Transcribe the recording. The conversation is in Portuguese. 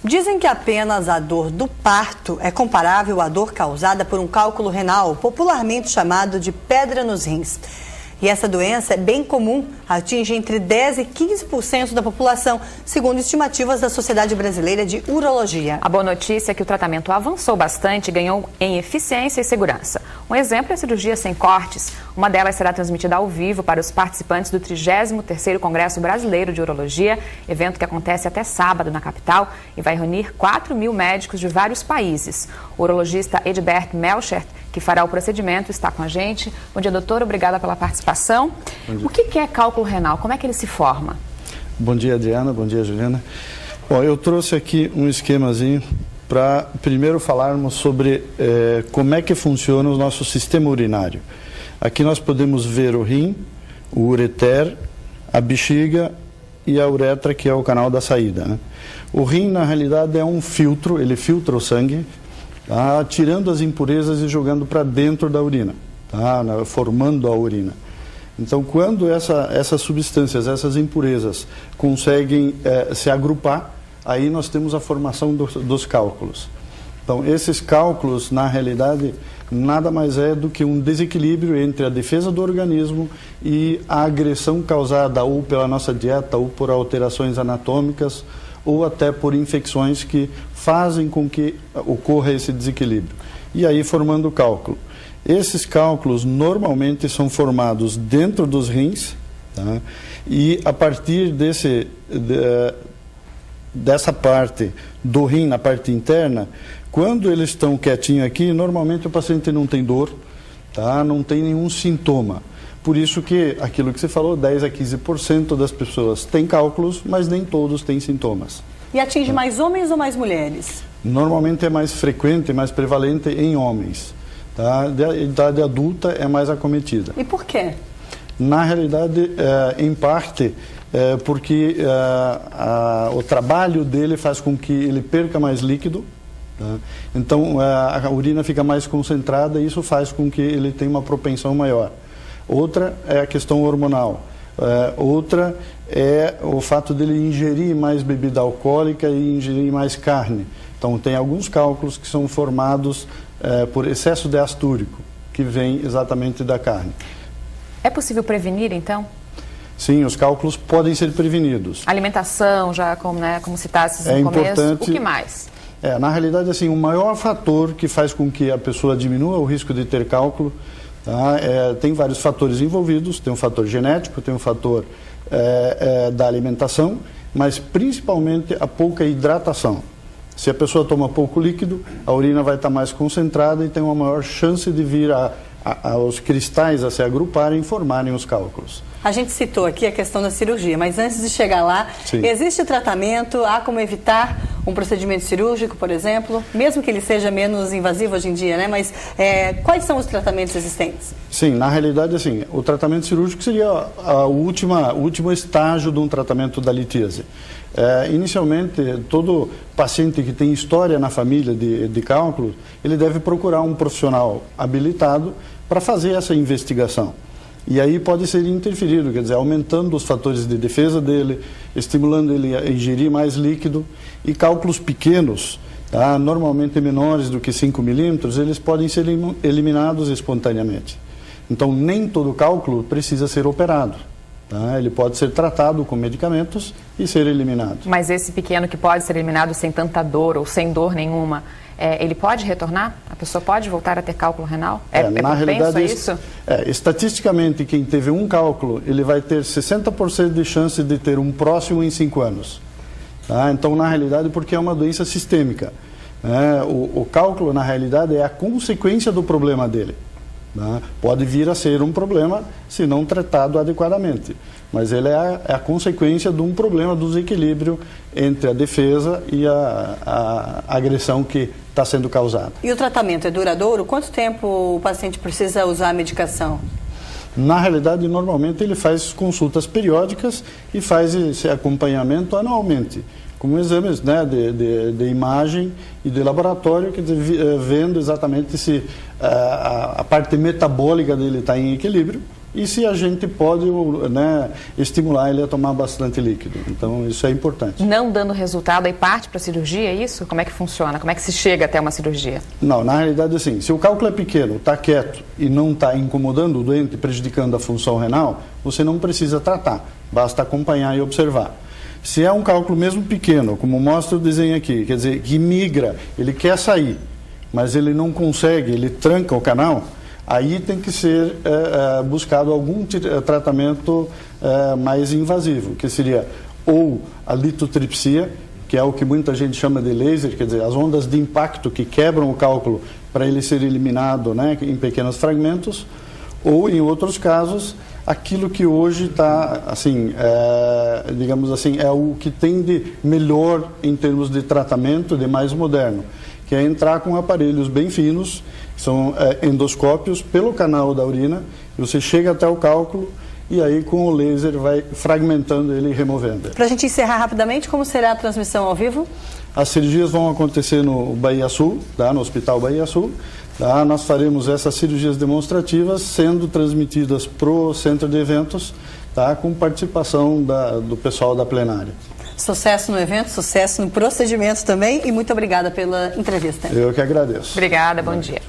Dizem que apenas a dor do parto é comparável à dor causada por um cálculo renal, popularmente chamado de pedra nos rins. E essa doença é bem comum, atinge entre 10% e 15% da população, segundo estimativas da Sociedade Brasileira de Urologia. A boa notícia é que o tratamento avançou bastante e ganhou em eficiência e segurança. Um exemplo é a cirurgia sem cortes. Uma delas será transmitida ao vivo para os participantes do 33º Congresso Brasileiro de Urologia, evento que acontece até sábado na capital e vai reunir 4.000 médicos de vários países. O urologista Edbert Melchert, que fará o procedimento, está com a gente. Bom dia, doutor. Obrigada pela participação. O que é cálculo renal? Como é que ele se forma? Bom dia, Adriana. Bom dia, Juliana. Bom, eu trouxe aqui um esquemazinho para primeiro falarmos sobre como é que funciona o nosso sistema urinário. Aqui nós podemos ver o rim, o ureter, a bexiga e a uretra, que é o canal da saída, né? O rim, na realidade, é um filtro, ele filtra o sangue, tá? Tirando as impurezas e jogando para dentro da urina, tá? Formando a urina. Então, quando essas substâncias, essas impurezas conseguem se agrupar, aí nós temos a formação dos cálculos. Então, esses cálculos, na realidade, nada mais é do que um desequilíbrio entre a defesa do organismo e a agressão causada ou pela nossa dieta, ou por alterações anatômicas, ou até por infecções que fazem com que ocorra esse desequilíbrio. E aí formando o cálculo. Esses cálculos normalmente são formados dentro dos rins, tá? E a partir dessa parte do rim, na parte interna, quando eles estão quietinhos aqui, normalmente o paciente não tem dor, tá? Não tem nenhum sintoma. Por isso que, aquilo que você falou, 10% a 15% das pessoas têm cálculos, mas nem todos têm sintomas. E atinge mais homens ou mais mulheres? Normalmente é mais frequente, mais prevalente em homens. Tá? A idade adulta é mais acometida. E por quê? Na realidade, em parte, porque o trabalho dele faz com que ele perca mais líquido. Tá? Então, a urina fica mais concentrada e isso faz com que ele tenha uma propensão maior. Outra é a questão hormonal. Outra é o fato dele ingerir mais bebida alcoólica e ingerir mais carne. Então, tem alguns cálculos que são formados por excesso de ácido úrico, que vem exatamente da carne. É possível prevenir, então? Sim, os cálculos podem ser prevenidos. Alimentação, já como citasse no começo, importante, o que mais? Na realidade, assim, o maior fator que faz com que a pessoa diminua o risco de ter cálculo, tá? Tem vários fatores envolvidos, tem um fator genético, tem um fator da alimentação, mas principalmente a pouca hidratação. Se a pessoa toma pouco líquido, a urina vai estar mais concentrada e tem uma maior chance de vir os cristais a se agruparem e formarem os cálculos. A gente citou aqui a questão da cirurgia, mas antes de chegar lá, sim, existe tratamento? Há como evitar um procedimento cirúrgico, por exemplo? Mesmo que ele seja menos invasivo hoje em dia, né? Mas quais são os tratamentos existentes? Sim, na realidade, assim, o tratamento cirúrgico seria o último estágio de um tratamento da litíase. Inicialmente, todo paciente que tem história na família de cálculo, ele deve procurar um profissional habilitado para fazer essa investigação. E aí pode ser interferido, quer dizer, aumentando os fatores de defesa dele, estimulando ele a ingerir mais líquido. E cálculos pequenos, tá, normalmente menores do que 5 milímetros, eles podem ser eliminados espontaneamente. Então, nem todo cálculo precisa ser operado. Tá? Ele pode ser tratado com medicamentos e ser eliminado. Mas esse pequeno que pode ser eliminado sem tanta dor ou sem dor nenhuma, ele pode retornar? A pessoa pode voltar a ter cálculo renal? Na realidade, isso? Estatisticamente, quem teve um cálculo, ele vai ter 60% de chance de ter um próximo em 5 anos. Tá? Então, na realidade, porque é uma doença sistêmica. O cálculo, na realidade, é a consequência do problema dele. Tá? Pode vir a ser um problema se não tratado adequadamente, mas ele é a consequência de um problema do desequilíbrio entre a defesa e a agressão que está sendo causada. E o tratamento é duradouro? Quanto tempo o paciente precisa usar a medicação? Na realidade, normalmente ele faz consultas periódicas e faz esse acompanhamento anualmente, com exames, né, de imagem e de laboratório, quer dizer, vendo exatamente se a parte metabólica dele está em equilíbrio, e se a gente pode, né, estimular ele a tomar bastante líquido. Então, isso é importante. Não dando resultado, aí parte para a cirurgia, é isso? Como é que funciona? Como é que se chega até uma cirurgia? Não, na realidade, assim, se o cálculo é pequeno, está quieto e não está incomodando o doente, prejudicando a função renal, você não precisa tratar, basta acompanhar e observar. Se é um cálculo mesmo pequeno, como mostra o desenho aqui, quer dizer, que migra, ele quer sair, mas ele não consegue, ele tranca o canal, aí tem que ser buscado algum tratamento mais invasivo, que seria ou a litotripsia, que é o que muita gente chama de laser, quer dizer, as ondas de impacto que quebram o cálculo para ele ser eliminado, né, em pequenos fragmentos, ou em outros casos, aquilo que hoje está, assim, digamos assim, é o que tem de melhor em termos de tratamento, de mais moderno, que é entrar com aparelhos bem finos, são endoscópios pelo canal da urina, e você chega até o cálculo e aí com o laser vai fragmentando ele e removendo. Para a gente encerrar rapidamente, como será a transmissão ao vivo? As cirurgias vão acontecer no Bahia Sul, tá? No Hospital Bahia Sul. Tá? Nós faremos essas cirurgias demonstrativas sendo transmitidas para o centro de eventos, tá? Com participação do pessoal da plenária. Sucesso no evento, sucesso no procedimento também e muito obrigada pela entrevista. Eu que agradeço. Obrigada, bom dia.